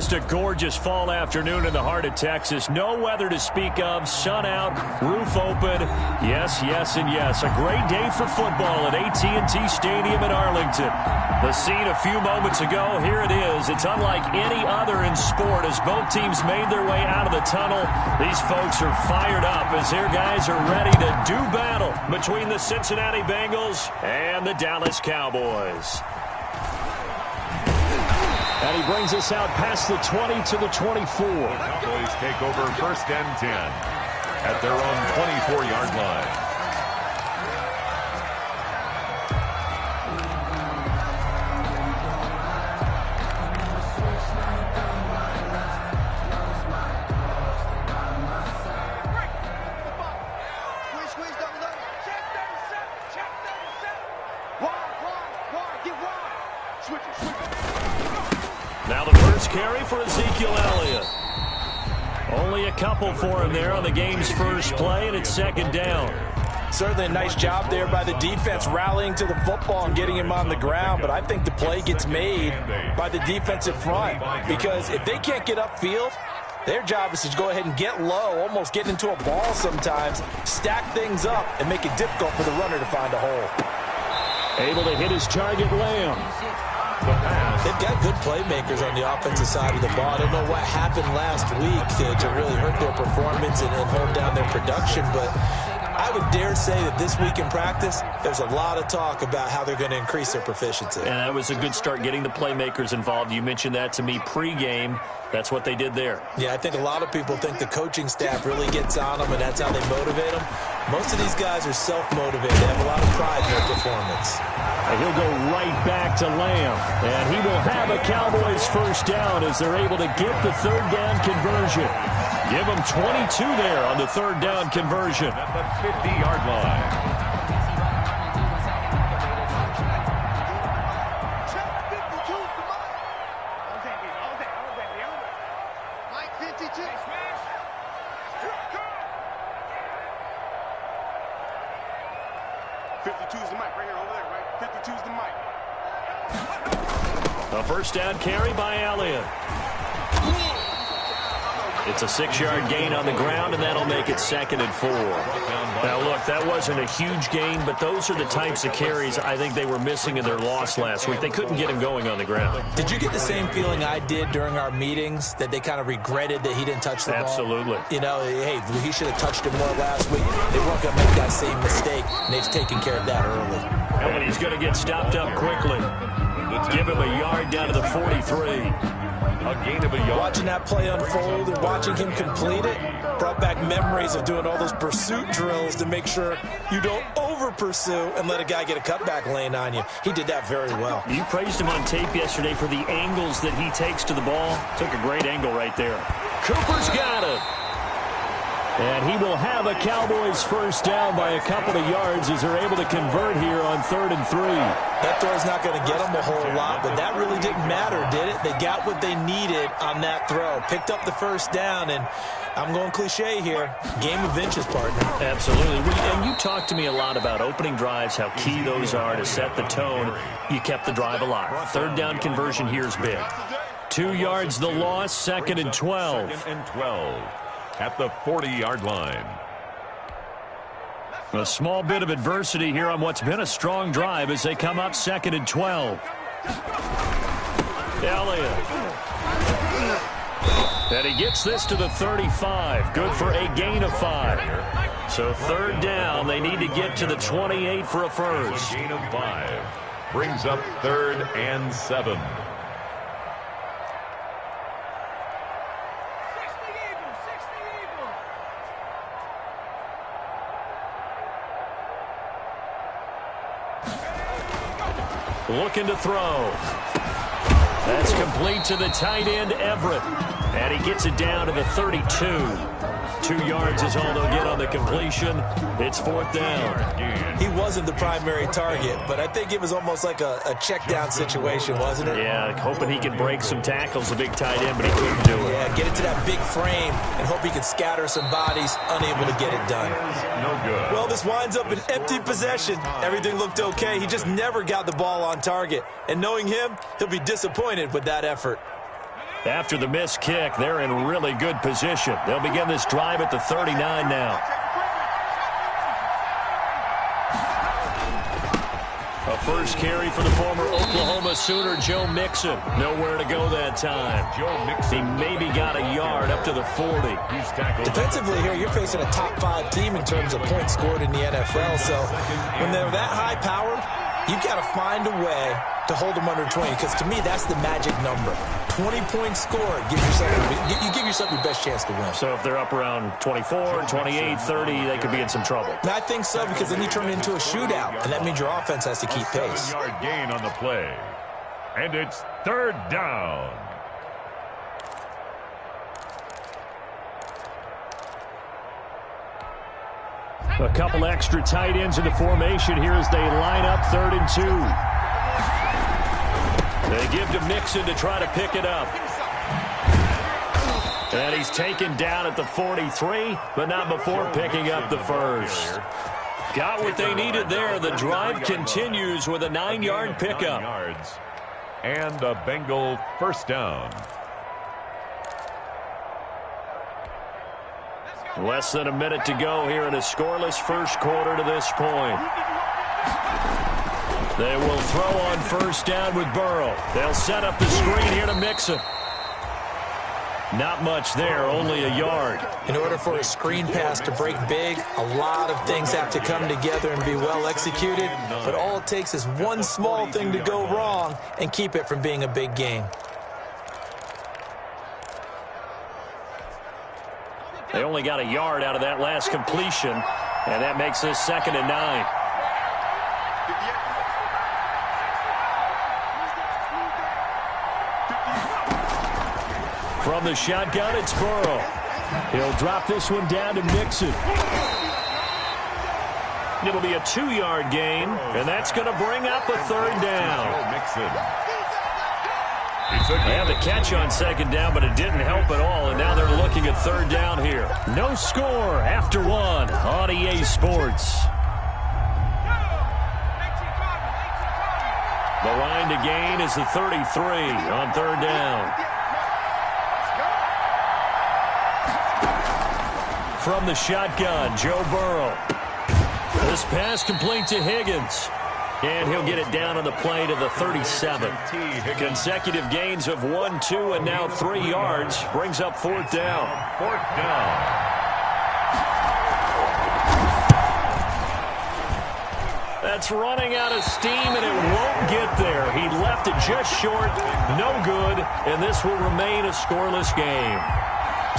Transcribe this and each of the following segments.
Just a gorgeous fall afternoon in the heart of Texas. No weather to speak of. Sun out, roof open. Yes, yes, and yes. A great day for football at AT&T Stadium in Arlington. The scene a few moments ago, here it is. It's unlike any other in sport as both teams made their way out of the tunnel. These folks are fired up as their guys are ready to do battle between the Cincinnati Bengals and the Dallas Cowboys. And he brings us out past the 20 to the 24. Cowboys take over 1st and 10 at their own 24-yard line. Only a couple for him there on the game's first play, and it's 2nd down. Certainly a nice job there by the defense rallying to the football and getting him on the ground, but I think the play gets made by the defensive front because if they can't get upfield, their job is to go ahead and get low, almost get into a ball sometimes, stack things up, and make it difficult for the runner to find a hole. Able to hit his target, Lamb. They've got good playmakers on the offensive side of the ball. I don't know what happened last week to really hurt their performance and hold down their production, but I would dare say that this week in practice, there's a lot of talk about how they're going to increase their proficiency. And that was a good start getting the playmakers involved. You mentioned that to me pregame. That's what they did there. Yeah, I think a lot of people think the coaching staff really gets on them, and that's how they motivate them. Most of these guys are self-motivated. They have a lot of pride in their performance. And he'll go right back to Lamb. And he will have a Cowboys 1st down as they're able to get the 3rd down conversion. Give them 22 there on the 3rd down conversion. At the 50-yard line. A 1st down carry by Elliott. It's a 6-yard gain on the ground, and that'll make it 2nd and 4. Now, look, that wasn't a huge gain, but those are the types of carries I think they were missing in their loss last week. They couldn't get him going on the ground. Did you get the same feeling I did during our meetings, that they kind of regretted that he didn't touch the ball? Absolutely. You know, hey, he should have touched it more last week. They weren't going to make that same mistake, and they've taken care of that early. And he's going to get stopped up quickly. Give him a yard down to the 43. A gain of a yard. Watching that play unfold and watching him complete it brought back memories of doing all those pursuit drills to make sure you don't over-pursue and let a guy get a cutback lane on you. He did that very well. You praised him on tape yesterday for the angles that he takes to the ball. Took a great angle right there. Cooper's got it. And he will have a Cowboys 1st down by a couple of yards as they're able to convert here on 3rd and 3. That throw's not going to get them a whole lot, but that really didn't matter, did it? They got what they needed on that throw. Picked up the 1st down, and I'm going cliche here. Game of inches, partner. Absolutely. And you talked to me a lot about opening drives, how key those are to set the tone. You kept the drive alive. 3rd down conversion here is big. 2 yards the loss, 2nd and 12. 2nd and 12. At the 40-yard line. A small bit of adversity here on what's been a strong drive as they come up 2nd and 12. Elliott. And he gets this to the 35. Good for a gain of 5. So 3rd down. They need to get to the 28 for a first. A gain of 5. Brings up 3rd and 7. Looking to throw. That's complete to the tight end, Everett. And he gets it down to the 32. 2 yards is all they'll get on the completion. It's 4th down. He wasn't the primary target, but I think it was almost like a check down situation, wasn't it? Yeah, hoping he could break some tackles, the big tight end, but he couldn't do it. Yeah, get it to that big frame and hope he could scatter some bodies, unable to get it done. No good. Well, this winds up an empty possession. Everything looked okay. He just never got the ball on target. And knowing him, he'll be disappointed with that effort. After the missed kick, they're in really good position. They'll begin this drive at the 39 now. A first carry for the former Oklahoma Sooner, Joe Mixon. Nowhere to go that time. He maybe got a yard up to the 40. Defensively here, you're facing a top 5 team in terms of points scored in the NFL. So when they're that high powered, you've got to find a way to hold them under 20, because to me, that's the magic number. 20 points scored, you give yourself your best chance to win. So if they're up around 24, 28, 30, they could be in some trouble. And I think so, because then you turn it into a shootout, and that means your offense has to keep pace. 7-yard gain on the play. And it's 3rd down. A couple extra tight ends in the formation here as they line up 3rd and 2. They give to Mixon to try to pick it up. And he's taken down at the 43, but not before picking up the first. Got what they needed there. The drive continues with a 9-yard pickup. And a Bengal first down. Less than a minute to go here in a scoreless first quarter to this point. They will throw on first down with Burrow. They'll set up the screen here to Mixon. Not much there, only a yard. In order for a screen pass to break big, a lot of things have to come together and be well executed. But all it takes is one small thing to go wrong and keep it from being a big game. They only got a yard out of that last completion, and that makes this 2nd and 9. From the shotgun, it's Burrow. He'll drop this one down to Mixon. It'll be a 2-yard gain, and that's going to bring up a 3rd down. They had the catch on 2nd down, but it didn't help at all, and now they're looking at 3rd down here. No score after 1 on EA Sports. The line to gain is the 33 on 3rd down. From the shotgun, Joe Burrow. This pass complete to Higgins. And he'll get it down on the play to the 37. Consecutive gains of 1, 2, and now 3 yards. Brings up 4th down. 4th down. That's running out of steam, and it won't get there. He left it just short. No good, and this will remain a scoreless game.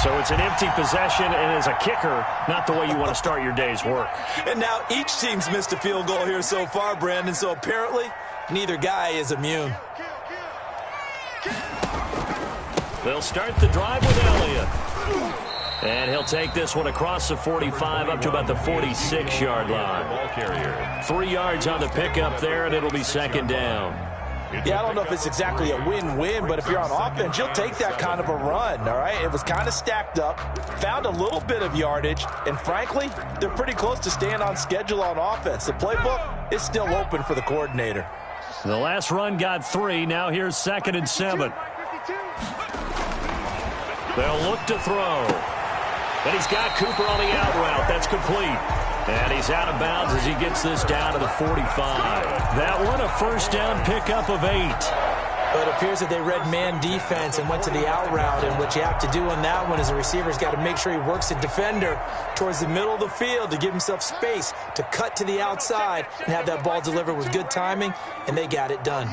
So it's an empty possession, and as a kicker, not the way you want to start your day's work. And now each team's missed a field goal here so far, Brandon, so apparently neither guy is immune. They'll start the drive with Elliott. And he'll take this one across the 45 up to about the 46-yard line. 3 yards on the pickup there, and it'll be 2nd down. Yeah, I don't know if it's exactly a win-win, but if you're on offense, you'll take that kind of a run, all right? It was kind of stacked up, found a little bit of yardage, and frankly, they're pretty close to staying on schedule on offense. The playbook is still open for the coordinator. The last run got 3. Now here's 2nd and 7. They'll look to throw. And he's got Cooper on the out route. That's complete. And he's out of bounds as he gets this down to the 45. That one a first down pickup of 8. But it appears that they read man defense and went to the out route, and what you have to do on that one is the receiver's got to make sure he works the defender towards the middle of the field to give himself space to cut to the outside and have that ball delivered with good timing, and they got it done.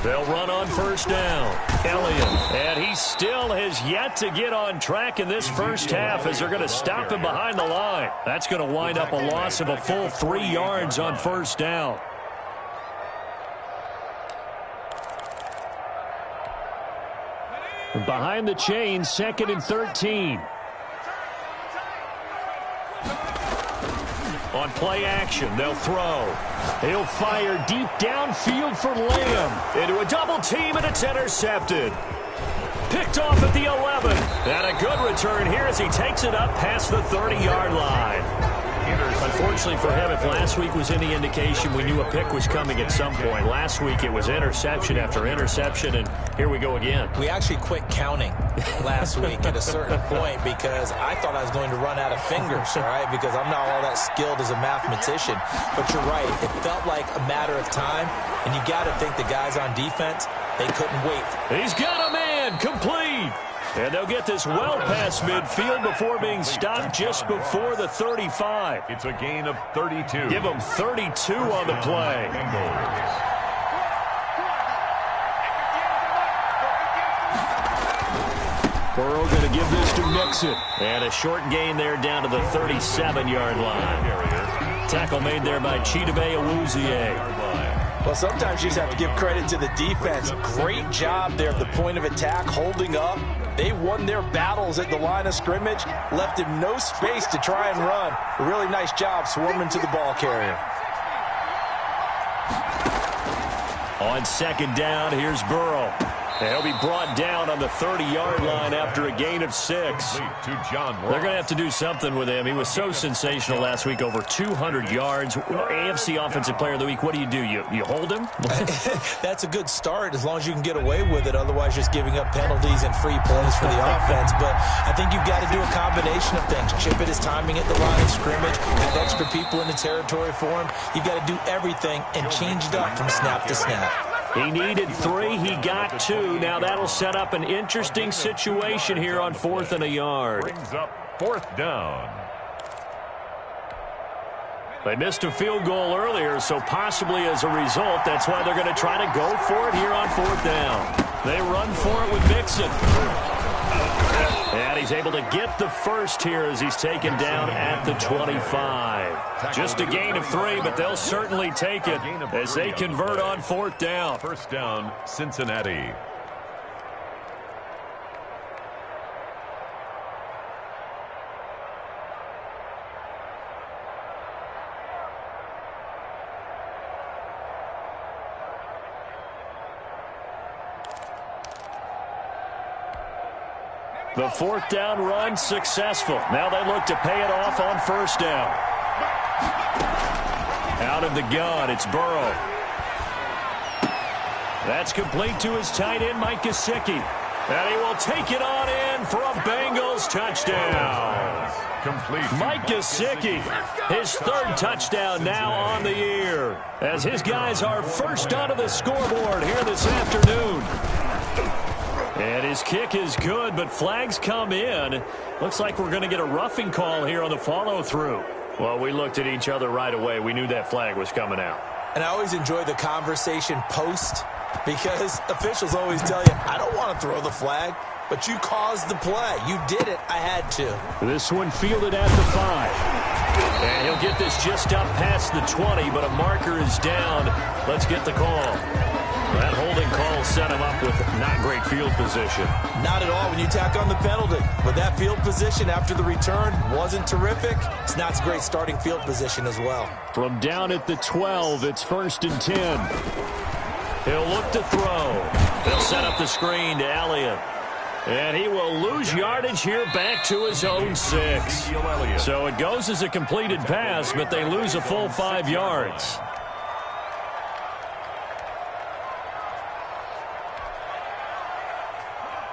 They'll run on first down. Elliott, and he still has yet to get on track in this first half as they're going to stop him behind the line. That's going to wind up a loss of a full 3 yards on first down. Behind the chains, 2nd and 13. On play action, they'll throw. He'll fire deep downfield for Lamb. Into a double team, and it's intercepted. Picked off at the 11. And a good return here as he takes it up past the 30-yard line. Unfortunately for him, if last week was any indication, we knew a pick was coming at some point. Last week it was interception after interception, and here we go again. We actually quit counting last week at a certain point because I thought I was going to run out of fingers, all right, because I'm not all that skilled as a mathematician. But you're right. It felt like a matter of time, and you got to think the guys on defense, they couldn't wait. He's got a man complete. And they'll get this well past midfield before being stopped just before the 35. It's a gain of 32. Give them 32 on the play. Burrow going to give this to Mixon. And a short gain there down to the 37-yard line. Tackle made there by Chidobe Awuzie. Well, sometimes you just have to give credit to the defense. Great job there at the point of attack, holding up. They won their battles at the line of scrimmage, left him no space to try and run. A really nice job swarming to the ball carrier. On second down, here's Burrow. He'll be brought down on the 30-yard line after a gain of 6. They're going to have to do something with him. He was so sensational last week, over 200 yards. AFC Offensive Player of the Week, what do? You hold him? That's a good start as long as you can get away with it. Otherwise, just giving up penalties and free plays for the offense. But I think you've got to do a combination of things. Chip it his timing at the line of scrimmage, have extra people in the territory for him. You've got to do everything and change it up from snap to snap. He needed 3. He got 2. Now that'll set up an interesting situation here on 4th and a yard. Brings up 4th down. They missed a field goal earlier, so possibly as a result, that's why they're going to try to go for it here on 4th down. They run for it with Mixon. And he's able to get the first here as he's taken down at the 25. Just a gain of 3, but they'll certainly take it as they convert on 4th down. First down, Cincinnati. The 4th down run successful. Now they look to pay it off on 1st down. Out of the gun, it's Burrow. That's complete to his tight end, Mike Gesicki. And he will take it on in for a Bengals touchdown. Complete. Mike Gesicki, his 3rd touchdown now on the year, as his guys are first onto the scoreboard here this afternoon. And his kick is good, but flags come in. Looks like we're going to get a roughing call here on the follow-through. Well, we looked at each other right away. We knew that flag was coming out. And I always enjoy the conversation post because officials always tell you, I don't want to throw the flag, but you caused the play. You did it. I had to. This one fielded at the 5. And he'll get this just up past the 20, but a marker is down. Let's get the call. That holding call set him up with not great field position. Not at all when you tack on the penalty. But that field position after the return wasn't terrific. It's not a great starting field position as well. From down at the 12, it's 1st and 10. He'll look to throw. They'll set up the screen to Elliott. And he will lose yardage here back to his own 6. So it goes as a completed pass, but they lose a full 5 yards.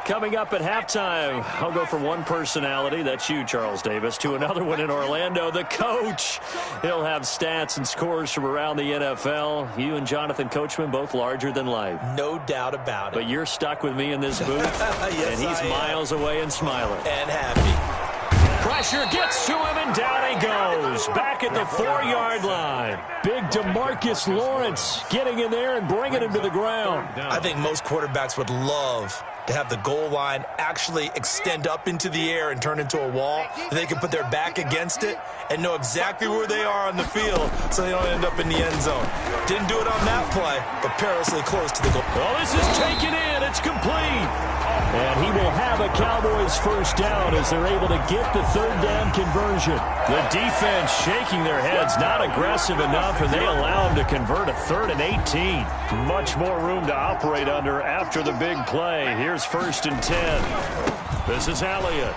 Coming up at halftime, I'll go from one personality, that's you, Charles Davis, to another one in Orlando, the coach. He'll have stats and scores from around the NFL. You and Jonathan Coachman, both larger than life. No doubt about it. But you're stuck with me in this booth, yes, and he's miles away and smiling. And happy. Pressure gets to him, and down he goes. Back at the 4-yard line. Big DeMarcus Lawrence getting in there and bringing him to the ground. I think most quarterbacks would love to have the goal line actually extend up into the air and turn into a wall. They can put their back against it and know exactly where they are on the field so they don't end up in the end zone. Didn't do it on that play, but perilously close to the goal. Well, this is taken in. It's complete. And he will have a Cowboys first down as they're able to get the third down conversion. The defense shaking their heads, not aggressive enough, and they allow him to convert a 3rd and 18. Much more room to operate under after the big play. Here's 1st and 10. This is Elliott.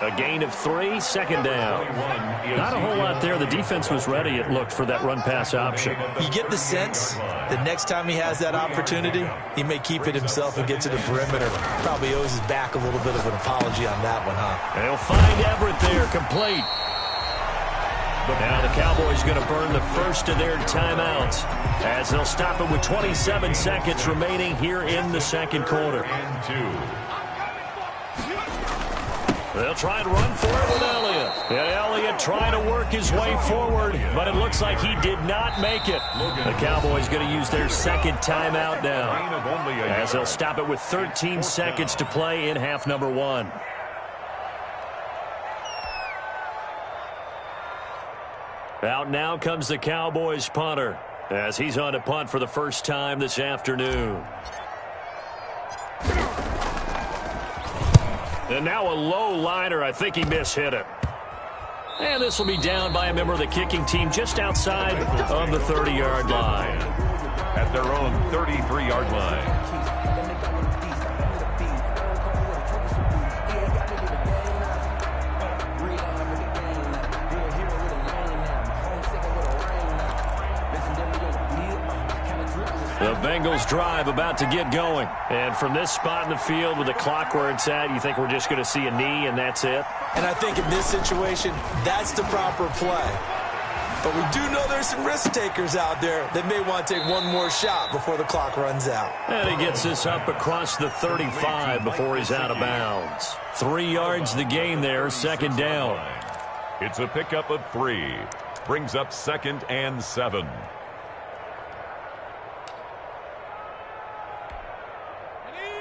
A gain of 3, 2nd down. Not a whole lot there. The defense was ready, it looked, for that run-pass option. You get the sense that next time he has that opportunity, he may keep it himself and get to the perimeter. Probably owes his back a little bit of an apology on that one, huh? And he'll find Everett there, complete. Now the Cowboys going to burn the first of their timeouts as they'll stop it with 27 seconds remaining here in the second quarter. They'll try and run for it with Elliott. And Elliott trying to work his way forward, but it looks like he did not make it. The Cowboys going to use their second timeout now as they'll stop it with 13 seconds to play in half number 1. Out now comes the Cowboys punter as he's on to punt for the first time this afternoon. And now a low liner. I think he mishit it. And this will be down by a member of the kicking team just outside of the 30-yard line. At their own 33-yard line. The Bengals drive about to get going. And from this spot in the field with the clock where it's at, you think we're just going to see a knee and that's it? And I think in this situation, that's the proper play. But we do know there's some risk takers out there that may want to take one more shot before the clock runs out. And he gets this up across the 35 before he's out of bounds. 3 yards the gain there, 2nd down. It's a pickup of 3. Brings up 2nd and 7.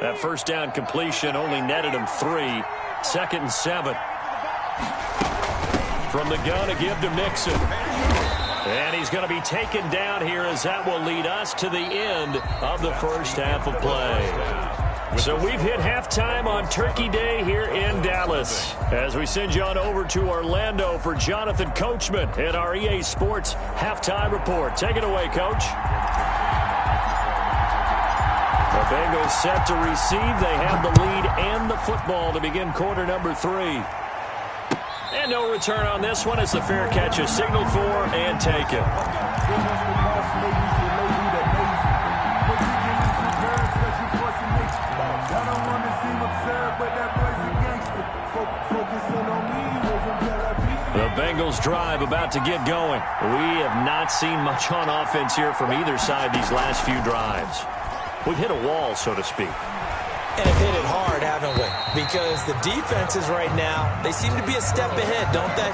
That first down completion only netted him 3. 2nd and 7. From the gun, a give to Mixon. And he's going to be taken down here as that will lead us to the end of the first half of play. So we've hit halftime on Turkey Day here in Dallas. As we send you on over to Orlando for Jonathan Coachman in our EA Sports halftime report. Take it away, Coach. The Bengals set to receive. They have the lead and the football to begin quarter number 3. And no return on this one as the fair catch is signaled for and taken. The Bengals drive about to get going. We have not seen much on offense here from either side these last few drives. We've hit a wall, so to speak. And have hit it hard, haven't we? Because the defenses right now, they seem to be a step ahead, don't they?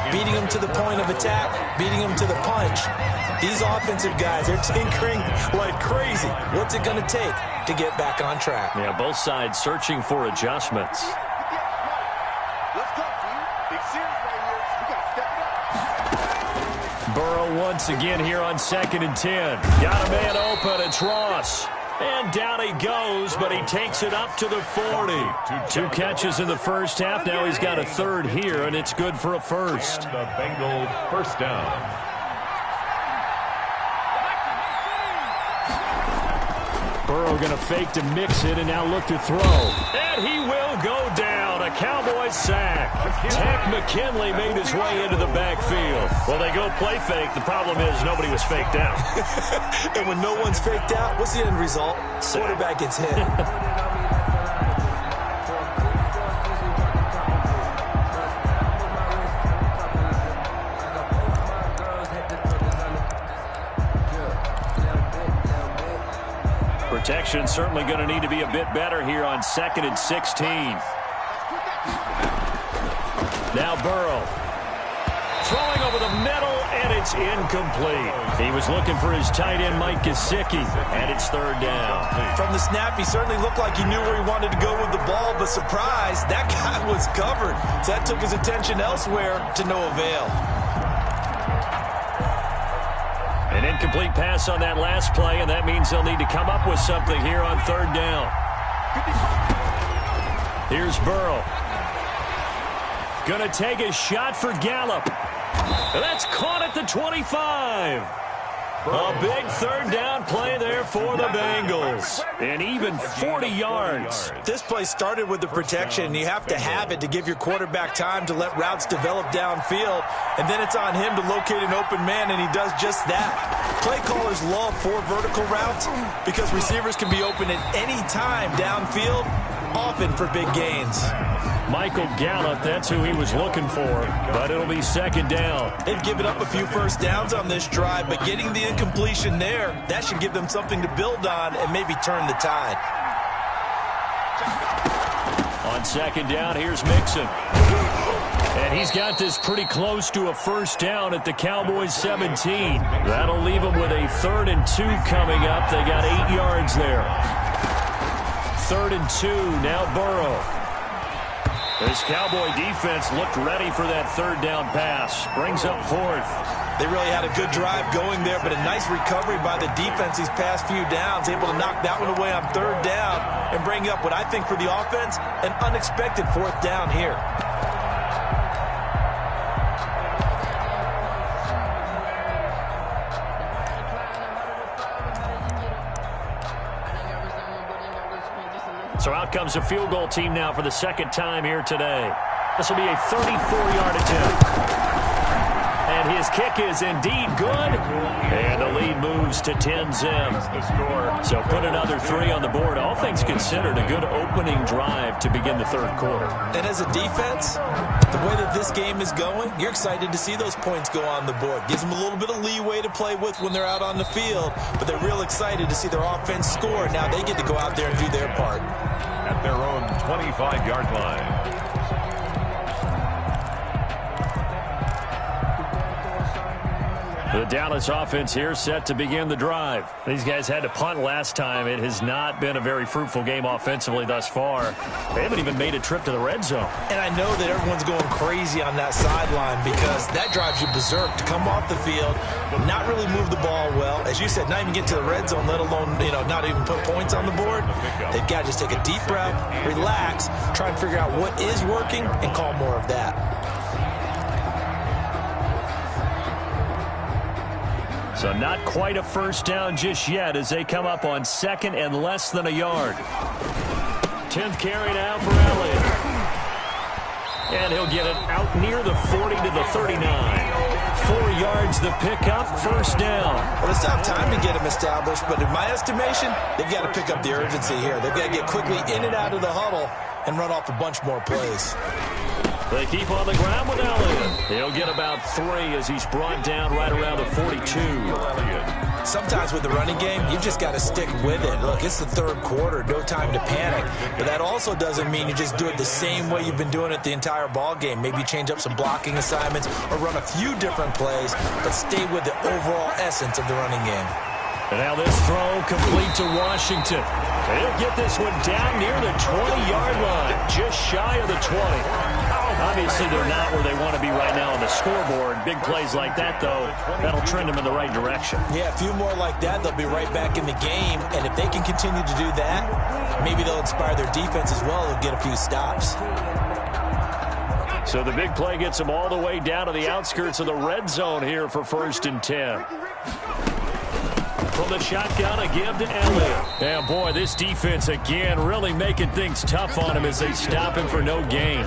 Beating them to the point of attack, beating them to the punch. These offensive guys are tinkering like crazy. What's it going to take to get back on track? Yeah, both sides searching for adjustments. Burrow once again here on 2nd and 10. Got a man open. It's Ross. And down he goes, but he takes it up to the 40. 2 catches in the first half. Now he's got a 3rd here, and it's good for a first. And the Bengals first down. Burrow going to fake to mix it and now look to throw. And he will go down. A Cowboys sack. Tech McKinley made his way into the backfield. Well, they go play fake. The problem is nobody was faked out. And when no one's faked out, what's the end result? Quarterback gets hit. Protection certainly going to need to be a bit better here on 2nd and 16. Now Burrow. Throwing over the middle, and it's incomplete. He was looking for his tight end, Mike Gesicki, and it's 3rd down. From the snap, he certainly looked like he knew where he wanted to go with the ball, but surprise, that guy was covered. So that took his attention elsewhere to no avail. An incomplete pass on that last play, and that means they'll need to come up with something here on third down. Here's Burrow. Going to take a shot for Gallup. That's caught at the 25. A big third down play there for the Bengals. And even 40 yards. This play started with the protection, and you have to have it to give your quarterback time to let routes develop downfield. And then it's on him to locate an open man, and he does just that. Play callers love 4 vertical routes because receivers can be open at any time downfield, often for big gains. Michael Gallup, that's who he was looking for, but it'll be second down. They've given up a few first downs on this drive, but getting the incompletion there, that should give them something to build on and maybe turn the tide. On second down, here's Mixon. And he's got this pretty close to a first down at the Cowboys' 17. That'll leave them with a 3rd and 2 coming up. They got 8 yards there. 3rd and 2, now Burrow. This Cowboy defense looked ready for that third down pass. Brings up 4th. They really had a good drive going there, but a nice recovery by the defense these past few downs, able to knock that one away on third down and bring up what I think for the offense, an unexpected 4th down here. So out comes a field goal team now for the second time here today. This will be a 34-yard attempt. And his kick is indeed good. And the lead moves to 10-zip. So put another 3 on the board. All things considered, a good opening drive to begin the third quarter. And as a defense, the way that this game is going, you're excited to see those points go on the board. Gives them a little bit of leeway to play with when they're out on the field, but they're real excited to see their offense score. Now they get to go out there and do their part. At their own 25-yard line. The Dallas offense here set to begin the drive. These guys had to punt last time. It has not been a very fruitful game offensively thus far. They haven't even made a trip to the red zone. And I know that everyone's going crazy on that sideline because that drives you berserk to come off the field, not really move the ball well. As you said, not even get to the red zone, let alone, not even put points on the board. They've got to just take a deep breath, relax, try and figure out what is working and call more of that. So not quite a first down just yet as they come up on 2nd and less than a yard. 10th carry now for Elliott. And he'll get it out near the 40 to the 39. 4 yards the pickup, first down. Well, it's not time to get him established, but in my estimation, they've got to pick up the urgency here. They've got to get quickly in and out of the huddle and run off a bunch more plays. They keep on the ground with Elliott. He'll get about 3 as he's brought down right around the 42. Sometimes with the running game, you've just got to stick with it. Look, it's the third quarter, no time to panic. But that also doesn't mean you just do it the same way you've been doing it the entire ball game. Maybe change up some blocking assignments or run a few different plays, but stay with the overall essence of the running game. And now this throw complete to Washington. He'll get this one down near the 20-yard line, just shy of the 20. Obviously, they're not where they want to be right now on the scoreboard. Big plays like that, though, that'll trend them in the right direction. Yeah, a few more like that, they'll be right back in the game. And if they can continue to do that, maybe they'll inspire their defense as well. They'll get a few stops. So the big play gets them all the way down to the outskirts of the red zone here for 1st and 10. From the shotgun, a give to Elliott. And boy, this defense again really making things tough on him as they stop him for no gain.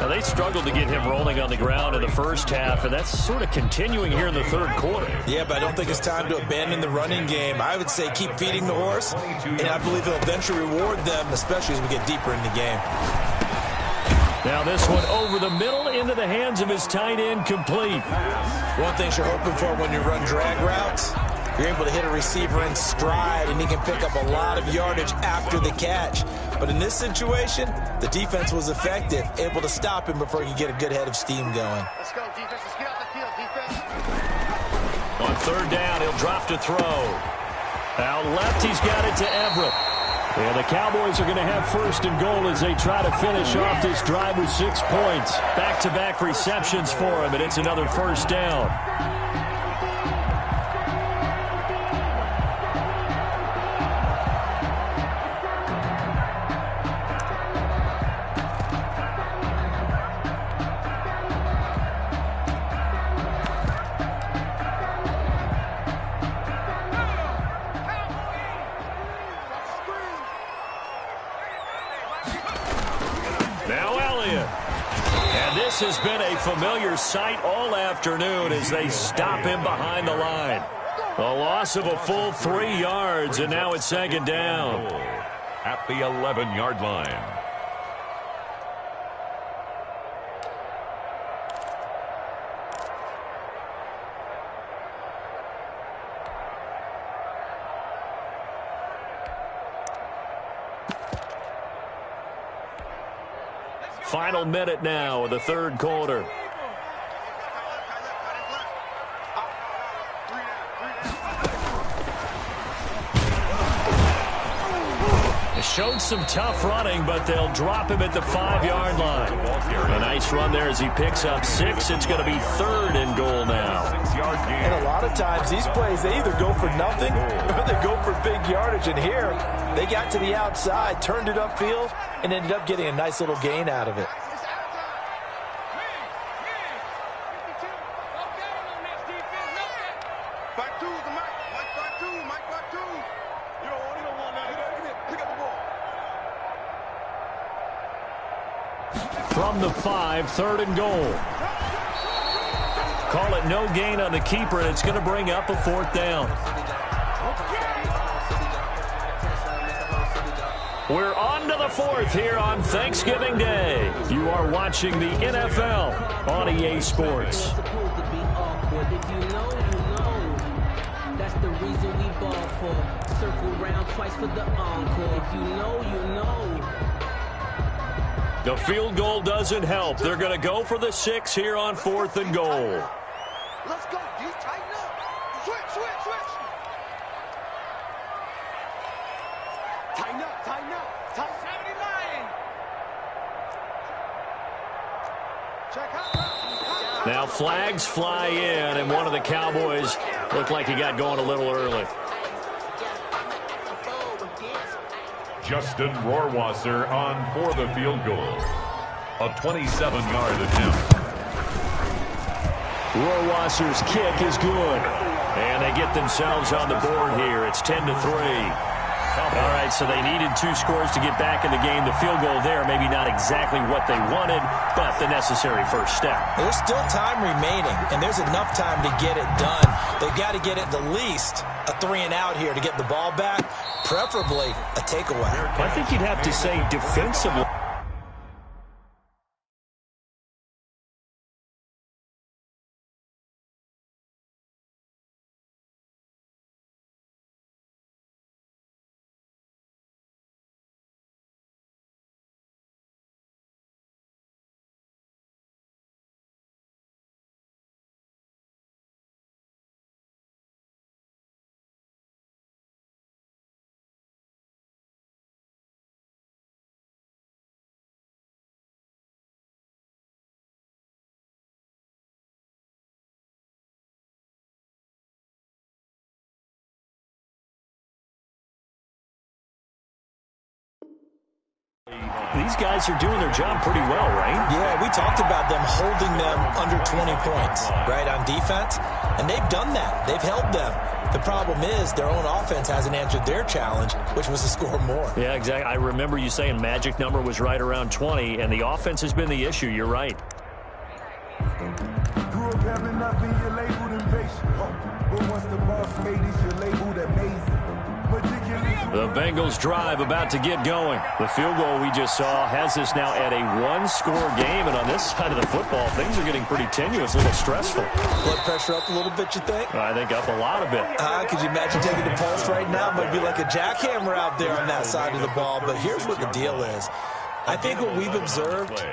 Now, they struggled to get him rolling on the ground in the first half, and that's sort of continuing here in the third quarter. Yeah, but I don't think it's time to abandon the running game. I would say keep feeding the horse, and I believe it'll eventually reward them, especially as we get deeper in the game. Now this one over the middle into the hands of his tight end, complete. One thing you're hoping for when you run drag routes, you're able to hit a receiver in stride, and he can pick up a lot of yardage after the catch. But in this situation, the defense was effective, able to stop him before he could get a good head of steam going. Let's go, defense. Let's get out the field, defense. On third down, he'll drop to throw. Out left, he's got it to Everett. And the Cowboys are going to have 1st and goal as they try to finish off this drive with 6 points. Back-to-back receptions for him, and it's another first down. Now Elliott. And this has been a familiar sight all afternoon as they stop him behind the line. A loss of a full 3 yards, and now it's second down. At the 11-yard line. Final minute now of the third quarter. They showed some tough running, but they'll drop him at the 5-yard line. A nice run there as he picks up 6. It's going to be 3rd and goal now. And a lot of times these plays, they either go for nothing or they go for big yardage. And here, they got to the outside, turned it upfield, and ended up getting a nice little gain out of it. From the 5, 3rd and goal. Call it no gain on the keeper, and it's going to bring up a 4th down. We're on to the 4th here on Thanksgiving Day. You are watching the NFL on EA Sports. That's the reason we ball for. Circle round twice for the encore. If you know, you know. The field goal doesn't help. They're going to go for the 6 here on 4th and goal. Let's go. Just tighten up. Switch. Tighten up. Tight 79. Check out. Now flags fly in, and one of the Cowboys looked like he got going a little early. Justin Rohrwasser on for the field goal. A 27-yard attempt. Rohrwasser's kick is good. And they get themselves on the board here. It's 10-3. All right, so they needed 2 scores to get back in the game. The field goal there, maybe not exactly what they wanted, but the necessary first step. There's still time remaining, and there's enough time to get it done. They've got to get at the least a 3-and-out here to get the ball back, preferably a takeaway. I think you'd have to say defensively. These guys are doing their job pretty well, right? Yeah, we talked about them holding them under 20 points, right, on defense, and they've done that. They've held them. The problem is their own offense hasn't answered their challenge, which was to score more. Yeah, exactly. I remember you saying magic number was right around 20, and the offense has been the issue. You're right. Grew up having nothing, you're labeled impatient. But once the boss made it, you're labeled amazing. The Bengals drive about to get going. The field goal we just saw has us now at a 1-score game, and on this side of the football, things are getting pretty tenuous, a little stressful. Blood pressure up a little bit, you think? I think up a lot of it. Could you imagine taking the pulse right now? Might be like a jackhammer out there on that side of the ball, but here's what the deal is. I think what we've observed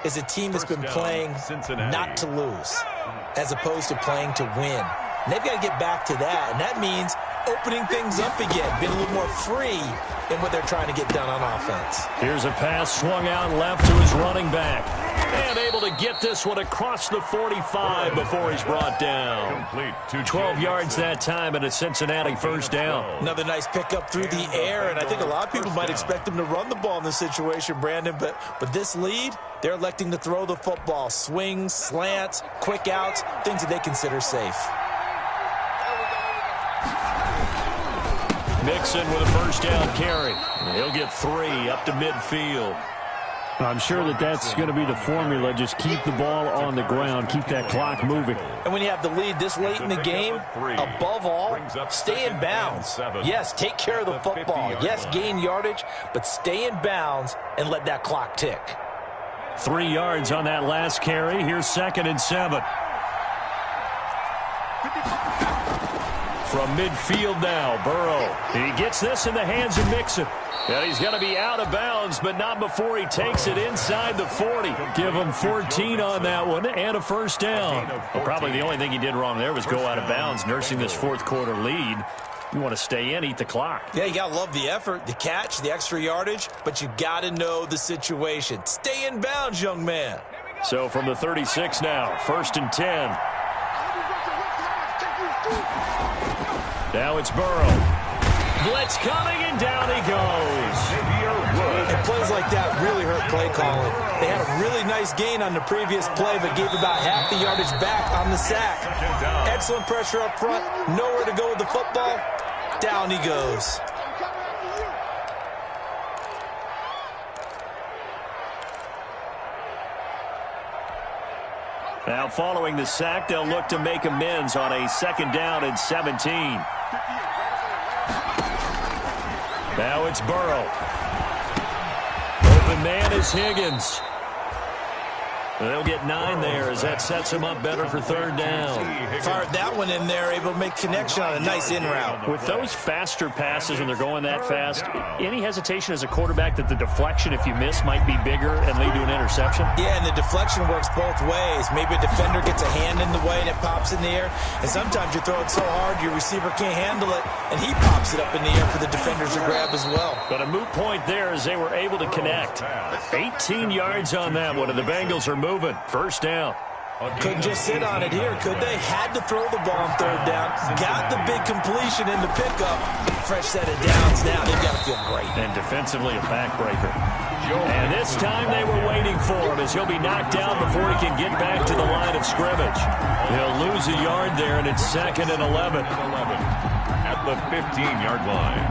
is a team that's been playing not to lose as opposed to playing to win. And they've got to get back to that, and that means opening things up again, being a little more free in what they're trying to get done on offense. Here's a pass swung out left to his running back. And able to get this one across the 45 before he's brought down. 12 yards that time and a Cincinnati first down. Another nice pickup through the air, and I think a lot of people might expect them to run the ball in this situation, Brandon, but with this lead, they're electing to throw the football. Swings, slants, quick outs, things that they consider safe. Mixon with a first down carry. He'll get 3 up to midfield. I'm sure that's going to be the formula. Just keep the ball on the ground. Keep that clock moving. And when you have the lead this late in the game, above all, stay in bounds. Yes, take care of the football. Yes, gain yardage, but stay in bounds and let that clock tick. 3 yards on that last carry. Here's 2nd and 7. From midfield now, Burrow. He gets this in the hands of Mixon. And he's going to be out of bounds, but not before he takes it inside the 40. Give him 14 on that one and a first down. Well, probably the only thing he did wrong there was go out of bounds, nursing this fourth quarter lead. You want to stay in, eat the clock. Yeah, you got to love the effort, the catch, the extra yardage, but you got to know the situation. Stay in bounds, young man. So from the 36 now, 1st and 10. Now it's Burrow. Blitz coming, and down he goes. And plays like that really hurt play calling. They had a really nice gain on the previous play, but gave about half the yardage back on the sack. Excellent pressure up front. Nowhere to go with the football. Down he goes. Now following the sack, they'll look to make amends on a 2nd down and 17. Now it's Burrow. Open man is Higgins. They'll get 9 there as that sets him up better for 3rd down. Fired that one in there, able to make connection on a nice in route. With those faster passes when they're going that fast, any hesitation as a quarterback that the deflection, if you miss, might be bigger and lead to an interception? Yeah, and the deflection works both ways. Maybe a defender gets a hand in the way and it pops in the air. And sometimes you throw it so hard your receiver can't handle it, and he pops it up in the air for the defenders to grab as well. But a moot point there as they were able to connect. 18 yards on that one, and the Bengals are moving. 1st down. Couldn't just sit on it here, could they? Had to throw the ball on 3rd down. Got the big completion in the pickup. Fresh set of downs now. They've got to feel great. And defensively a backbreaker. And this time they were waiting for him as he'll be knocked down before he can get back to the line of scrimmage. He'll lose a yard there, and it's 2nd and 11. At the 15-yard line.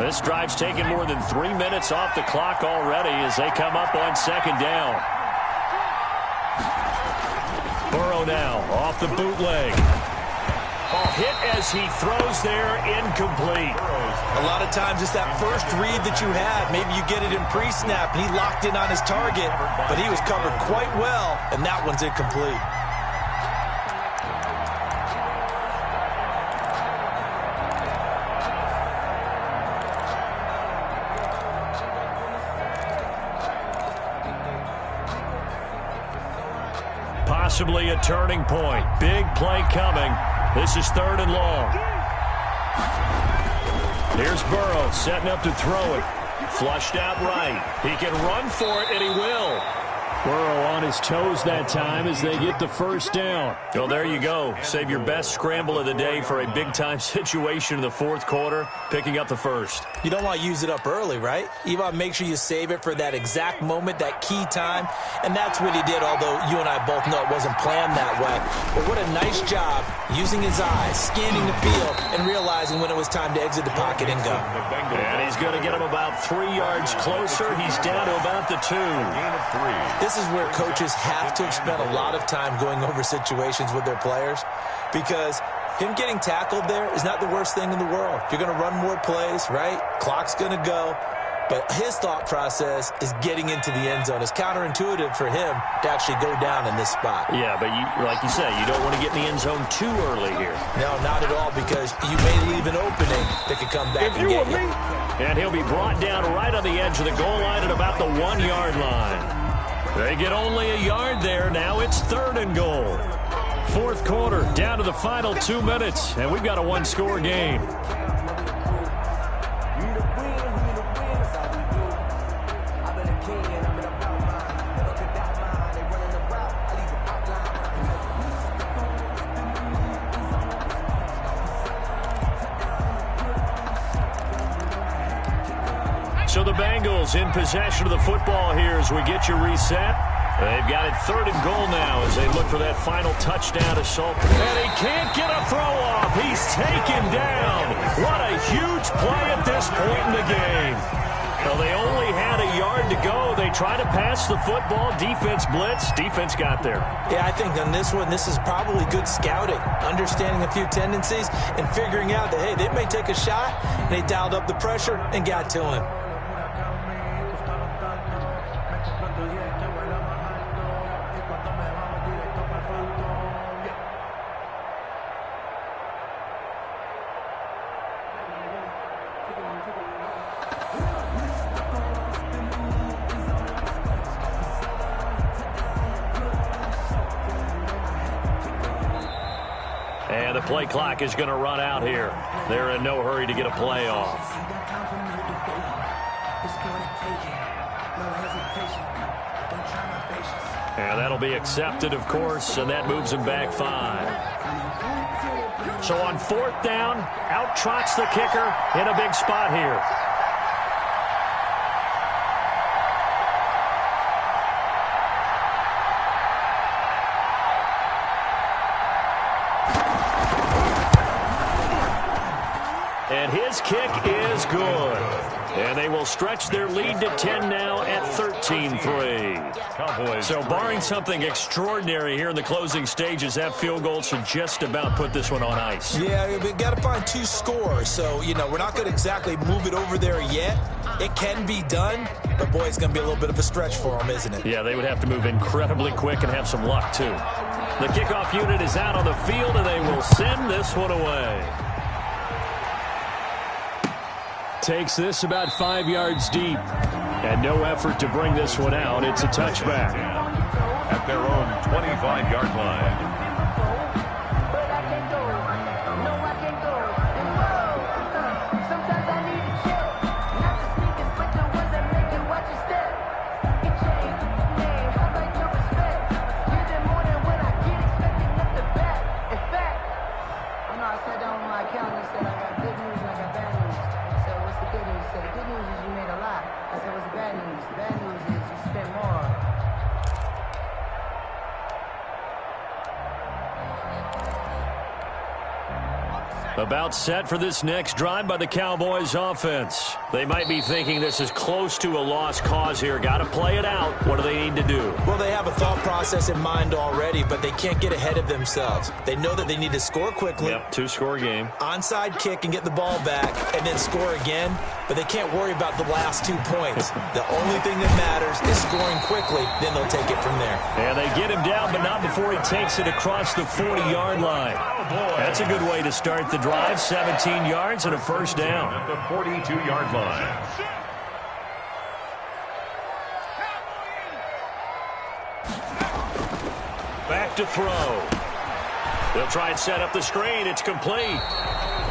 This drive's taken more than 3 minutes off the clock already as they come up on 2nd down. Burrow now off the bootleg. Hit as he throws there, incomplete. A lot of times it's that first read that you had. Maybe you get it in pre-snap, and he locked in on his target, but he was covered quite well, and that one's incomplete. Possibly a turning point. Big play coming. This is 3rd and long. Here's Burrow setting up to throw it. Flushed out right. He can run for it, and he will. Burrow on his toes that time as they get the 1st down. Well, there you go. Save your best scramble of the day for a big-time situation in the 4th quarter, picking up the 1st. You don't want to use it up early, right? You want to make sure you save it for that exact moment, that key time, and that's what he did, although you and I both know it wasn't planned that way. But what a nice job using his eyes, scanning the field, and realizing when it was time to exit the pocket and go. And he's going to get him about 3 yards closer. He's down to about the 2. This is where coaches have to have spent a lot of time going over situations with their players, because him getting tackled there is not the worst thing in the world. You're going to run more plays, right? Clock's going to go. But his thought process is getting into the end zone. It's counterintuitive for him to actually go down in this spot. Yeah, but like you say, you don't want to get in the end zone too early here. No, not at all, because you may leave an opening that could come back and get you. And he'll be brought down right on the edge of the goal line at about the 1-yard line. They get only a yard there. Now it's 3rd and goal. 4th quarter, down to the final 2 minutes, and we've got a 1-score game. So the Bengals in possession of the football here as we get you reset. They've got it 3rd and goal now as they look for that final touchdown assault. And he can't get a throw off. He's taken down. What game. Well, they only had a yard to go. They try to pass the football. Defense blitz. Defense got there. Yeah, I think on this one, this is probably good scouting, understanding a few tendencies, and figuring out that, hey, they may take a shot. And they dialed up the pressure and got to him. And the play clock is going to run out here. They're in no hurry to get a play off. And that'll be accepted, of course, and that moves him back 5. So on 4th down, out trots the kicker in a big spot here. And his kick is good. And they will stretch their lead to 10 now at 13-3. So barring something extraordinary here in the closing stages, that field goal should just about put this one on ice. Yeah, we've got to find 2 scores. So, you know, we're not going to exactly move it over there yet. It can be done, but, boy, it's going to be a little bit of a stretch for them, isn't it? Yeah, they would have to move incredibly quick and have some luck, too. The kickoff unit is out on the field, and they will send this one away. Takes this about 5 yards deep. And no effort to bring this one out. It's a touchback. At their own 25-yard line. About set for this next drive by the Cowboys offense. They might be thinking this is close to a lost cause here. Got to play it out. What do they need to do? Well, they have a thought process in mind already, but they can't get ahead of themselves. They know that they need to score quickly. Yep, 2-score game. Onside kick and get the ball back and then score again, but they can't worry about the last 2 points. The only thing that matters is scoring quickly, then they'll take it from there. And they get him down, but not before he takes it across the 40-yard line. That's a good way to start the drive. 17 yards and a first down. At the 42-yard line. Back to throw. They'll try and set up the screen. It's complete.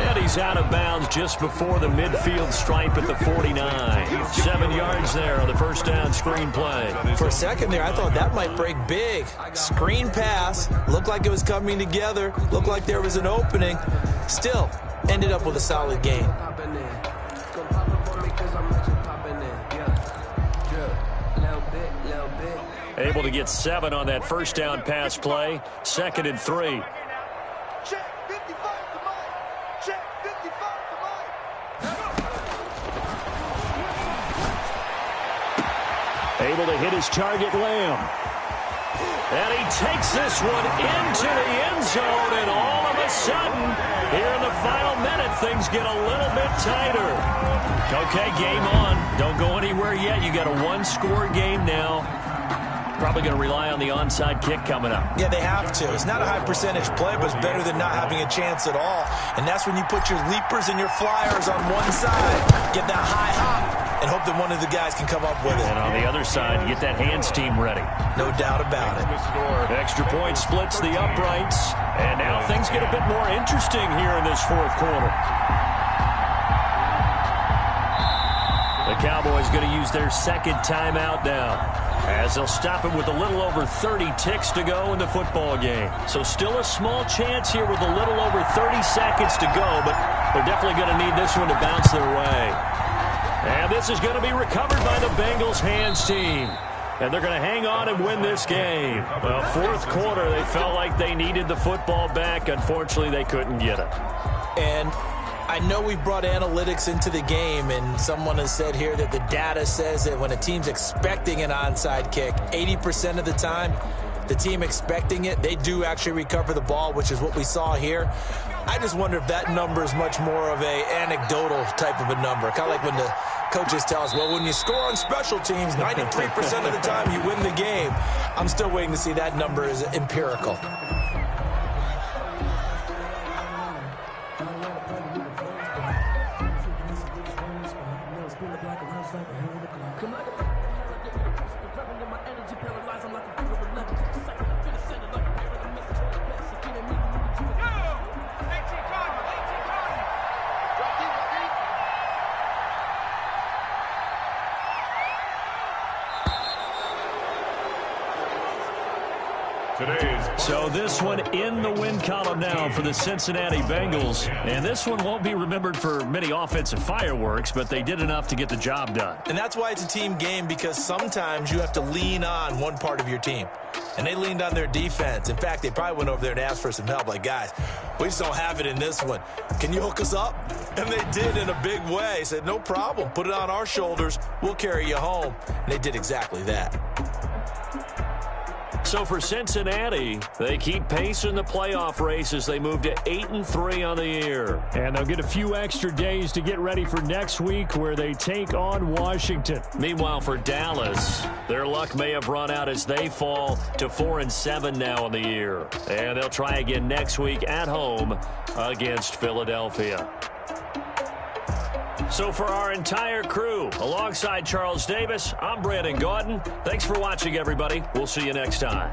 And he's out of bounds just before the midfield stripe at the 49. 7 yards there on the first down screen play. For a second there, I thought that might break big. Screen pass. Looked like it was coming together. Looked like there was an opening. Still, ended up with a solid game. Able to get 7 on that first down pass play. 2nd and 3. Check 55 to Mike. Check 55 to Mike. Able to hit his target, Lamb. And he takes this one into the end zone, and all of a sudden, here in the final minute, things get a little bit tighter. Okay, game on. Don't go anywhere yet. You got a 1-score game now. Probably going to rely on the onside kick coming up. Yeah, they have to. It's not a high percentage play, but it's better than not having a chance at all. And that's when you put your leapers and your flyers on one side, get that high hop, and hope that one of the guys can come up with it. And on the other side, get that hands team ready. No doubt about it. Extra point splits the uprights. And now things get a bit more interesting here in this 4th quarter. The Cowboys going to use their 2nd timeout now, as they'll stop it with a little over 30 ticks to go in the football game. So still a small chance here with a little over 30 seconds to go, but they're definitely going to need this one to bounce their way. And this is going to be recovered by the Bengals hands team. And they're going to hang on and win this game. Well, 4th quarter, they felt like they needed the football back. Unfortunately, they couldn't get it. And I know we've brought analytics into the game, and someone has said here that the data says that when a team's expecting an onside kick, 80% of the time, the team expecting it, they do actually recover the ball, which is what we saw here. I just wonder if that number is much more of a anecdotal type of a number, kind of like when the coaches tell us, well, when you score on special teams, 93% of the time you win the game. I'm still waiting to see that number is empirical. So this one in the win column now for the Cincinnati Bengals. And this one won't be remembered for many offensive fireworks, but they did enough to get the job done. And that's why it's a team game, because sometimes you have to lean on one part of your team. And they leaned on their defense. In fact, they probably went over there and asked for some help. Like, guys, we just don't have it in this one. Can you hook us up? And they did in a big way. Said, no problem. Put it on our shoulders. We'll carry you home. And they did exactly that. So for Cincinnati, they keep pace in the playoff race as they move to 8-3 on the year. And they'll get a few extra days to get ready for next week where they take on Washington. Meanwhile, for Dallas, their luck may have run out as they fall to 4-7 now in the year. And they'll try again next week at home against Philadelphia. So for our entire crew, alongside Charles Davis, I'm Brandon Gaudin. Thanks for watching, everybody. We'll see you next time.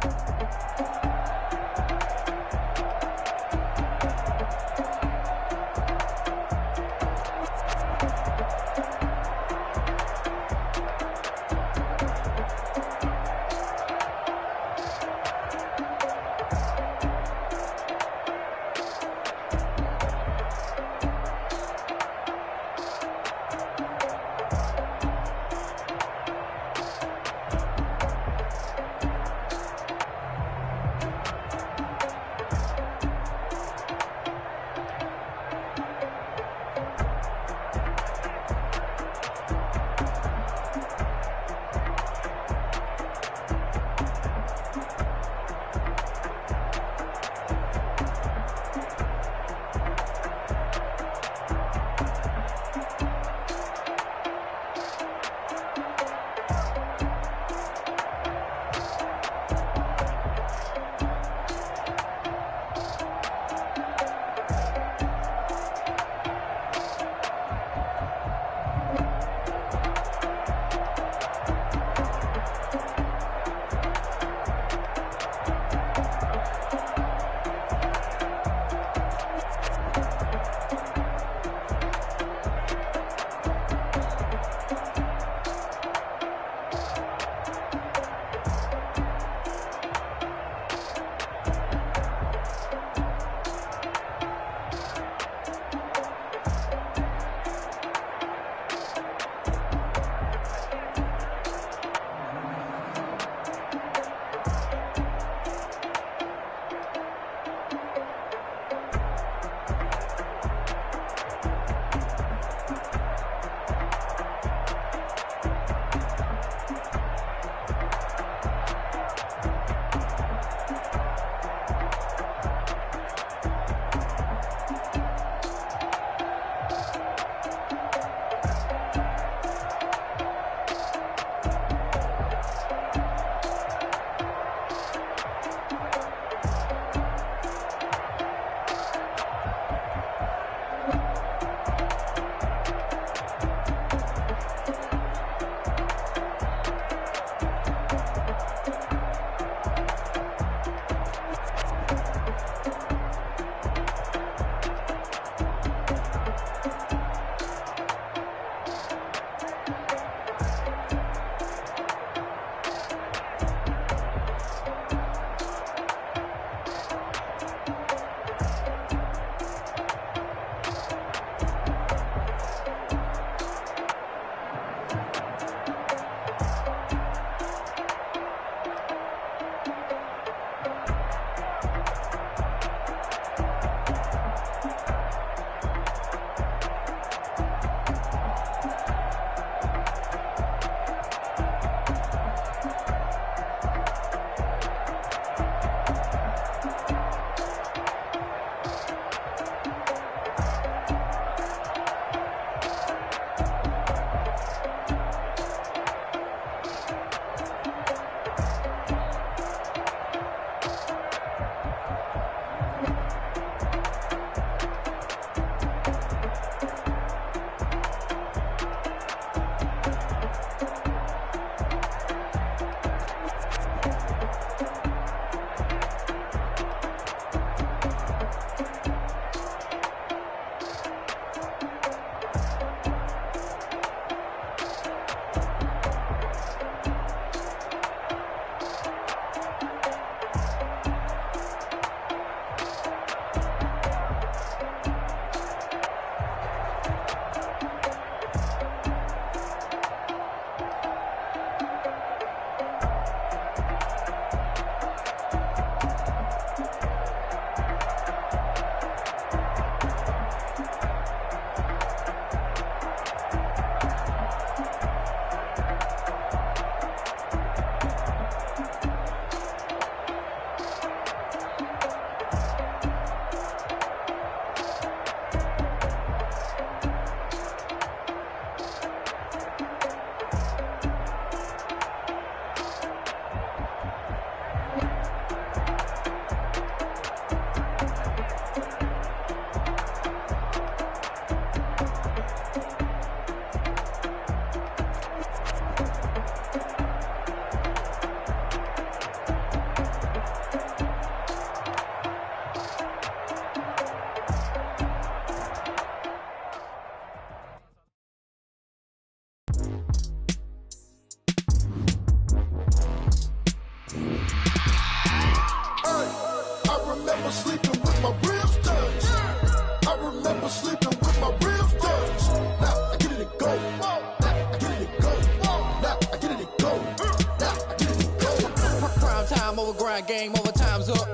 grind game, overtime's up.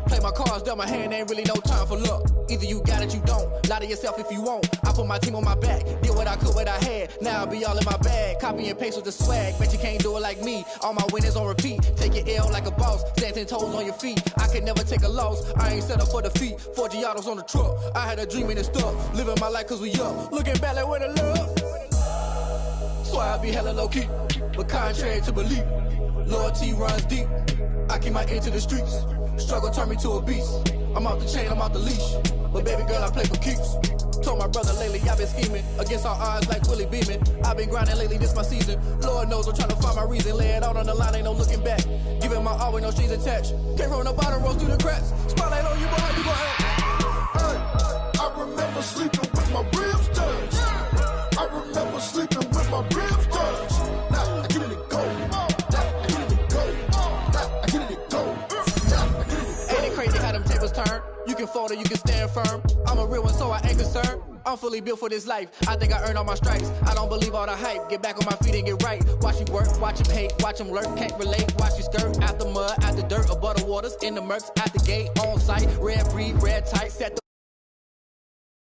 Play my cards, dealt my hand, ain't really no time for luck. Either you got it, you don't. Lie to yourself if you won't. I put my team on my back, did what I could, what I had. Now I'll be all in my bag, copy and paste with the swag. Bet you can't do it like me. All my winners on repeat. Take your L like a boss, stand 10 toes on your feet. I can never take a loss, I ain't set up for defeat. 4 Giottos on the truck, I had a dream and it stuck. Living my life cause we up, looking back like where the love. So I be hella low key, but contrary to belief, loyalty runs deep. I keep my ear to the streets. Struggle turned me to a beast. I'm off the chain, I'm off the leash. But baby girl, I play for keeps. Told my brother lately, I've been scheming against all odds like Willie Beeman. I've been grinding lately, this my season. Lord knows I'm trying to find my reason. Lay it out on the line, ain't no looking back. Giving my all with no strings attached. Came from the bottom, rose through the cracks. Spotlight on you, but how you gon' act? Hey, I remember sleeping with my ribs touched. I remember sleeping with my ribs touched. Now I get it to go. Now I get it to go. Now I get it to go. Ain't it crazy how them tables turn? You can fold or you can stand firm. I'm a real one, so I ain't concerned. I'm fully built for this life. I think I earned all my stripes. I don't believe all the hype. Get back on my feet and get right. Watch you work, watch him hate, watch him lurk. Can't relate, watch you skirt. Out the mud, out the dirt, above the waters, in the murks, out the gate, on site. Red breed, red tight, set the